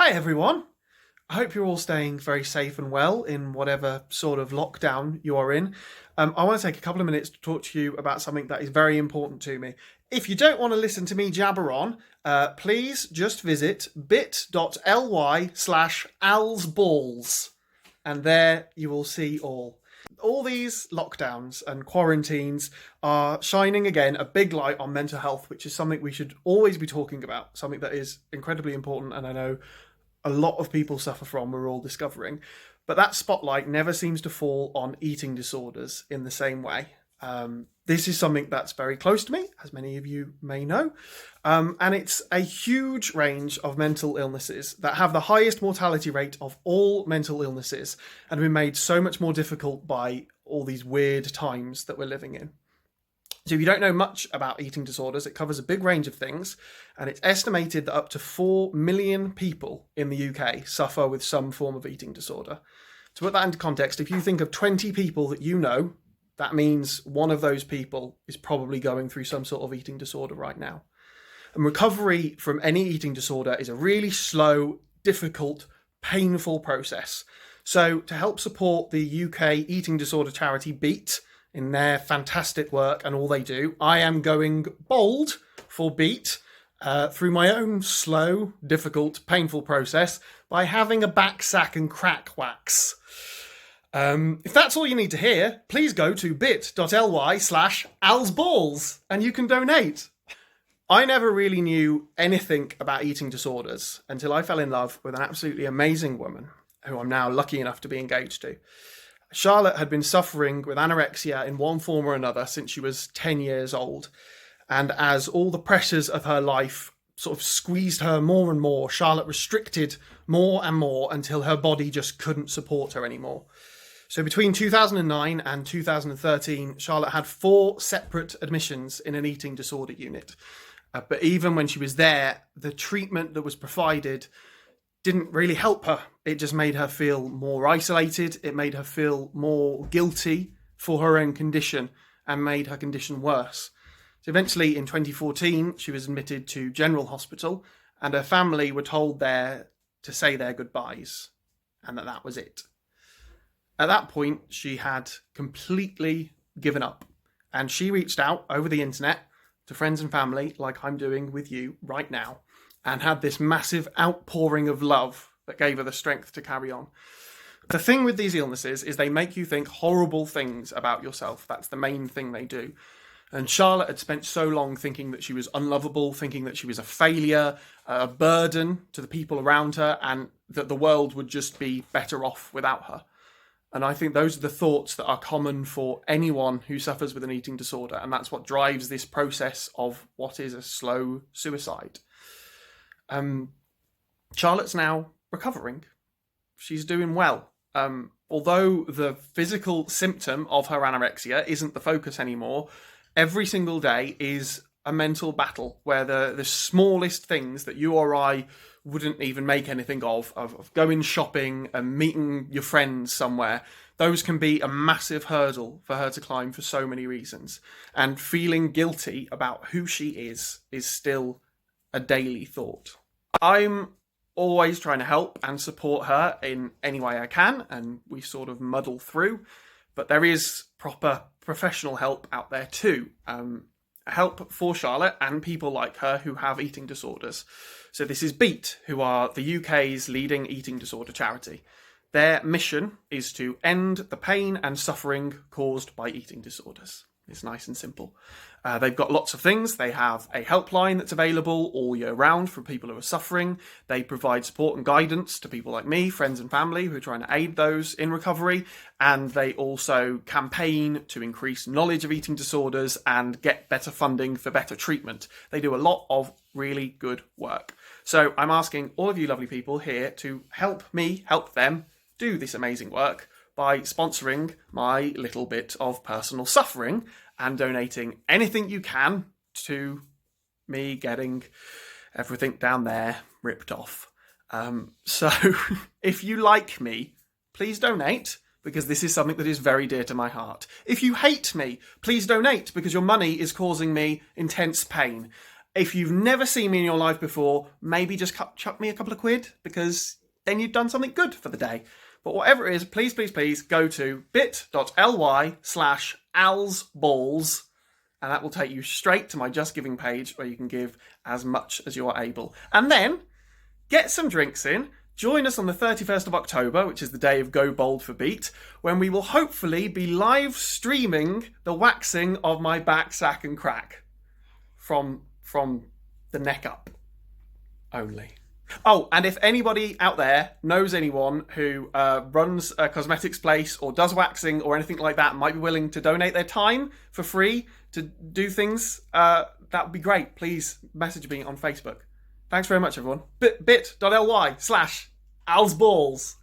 Hi everyone. I hope you're all staying very safe and well in whatever sort of lockdown you are in. I want to take a couple of minutes to talk to you about something that is very important to me. If you don't want to listen to me jabber on, please just visit bit.ly/alsballs and there you will see all. All these lockdowns and quarantines are shining again a big light on mental health, which is something we should always be talking about, something that is incredibly important and I know a lot of people suffer from, we're all discovering. But that spotlight never seems to fall on eating disorders in the same way. This is something that's very close to me, as many of you may know. And it's a huge range of mental illnesses that have the highest mortality rate of all mental illnesses and have been made so much more difficult by all these weird times that we're living in. So if you don't know much about eating disorders, it covers a big range of things, and it's estimated that up to 4 million people in the UK suffer with some form of eating disorder. To put that into context, if you think of 20 people that you know, that means one of those people is probably going through some sort of eating disorder right now. And recovery from any eating disorder is a really slow, difficult, painful process. So to help support the UK eating disorder charity BEAT, in their fantastic work and all they do, I am going bold for BEAT through my own slow, difficult, painful process by having a back sack and crack wax. If that's all you need to hear, please go to bit.ly/alsballs and you can donate. I never really knew anything about eating disorders until I fell in love with an absolutely amazing woman who I'm now lucky enough to be engaged to. Charlotte had been suffering with anorexia in one form or another since she was 10 years old. And as all the pressures of her life sort of squeezed her more and more, Charlotte restricted more and more until her body just couldn't support her anymore. So between 2009 and 2013, Charlotte had 4 separate admissions in an eating disorder unit. But even when she was there, the treatment that was provided didn't really help her. It just made her feel more isolated. It made her feel more guilty for her own condition and made her condition worse. So eventually in 2014, she was admitted to General Hospital and her family were told there to say their goodbyes and that was it. At that point, she had completely given up and she reached out over the internet to friends and family like I'm doing with you right now, and had this massive outpouring of love that gave her the strength to carry on. The thing with these illnesses is they make you think horrible things about yourself. That's the main thing they do. And Charlotte had spent so long thinking that she was unlovable, thinking that she was a failure, a burden to the people around her, and that the world would just be better off without her. And I think those are the thoughts that are common for anyone who suffers with an eating disorder. And that's what drives this process of what is a slow suicide. Charlotte's now recovering. She's doing well. Although the physical symptom of her anorexia isn't the focus anymore, every single day is a mental battle where the smallest things that you or I wouldn't even make anything of going shopping and meeting your friends somewhere, those can be a massive hurdle for her to climb for so many reasons. And feeling guilty about who she is still a daily thought. I'm always trying to help and support her in any way I can, and we sort of muddle through, but there is proper professional help out there too. Help for Charlotte and people like her who have eating disorders. So this is BEAT, who are the UK's leading eating disorder charity. Their mission is to end the pain and suffering caused by eating disorders. It's nice and simple. They've got lots of things. They have a helpline that's available all year round for people who are suffering. They provide support and guidance to people like me, friends and family who are trying to aid those in recovery. And they also campaign to increase knowledge of eating disorders and get better funding for better treatment. They do a lot of really good work. So I'm asking all of you lovely people here to help me help them do this amazing work by sponsoring my little bit of personal suffering and donating anything you can to me getting everything down there ripped off. So if you like me, please donate, because this is something that is very dear to my heart. If you hate me, please donate, because your money is causing me intense pain. If you've never seen me in your life before, maybe just chuck me a couple of quid, because then you've done something good for the day. But whatever it is, please, please, please go to bit.ly/alsballs, and that will take you straight to my Just Giving page, where you can give as much as you are able. And then get some drinks in. Join us on the 31st of October, which is the day of Go Bold for Beat, when we will hopefully be live streaming the waxing of my back, sack and crack from the neck up only. Oh, and if anybody out there knows anyone who runs a cosmetics place or does waxing or anything like that, might be willing to donate their time for free to do things, that would be great. Please message me on Facebook. Thanks very much, everyone. bit.ly/alsballs.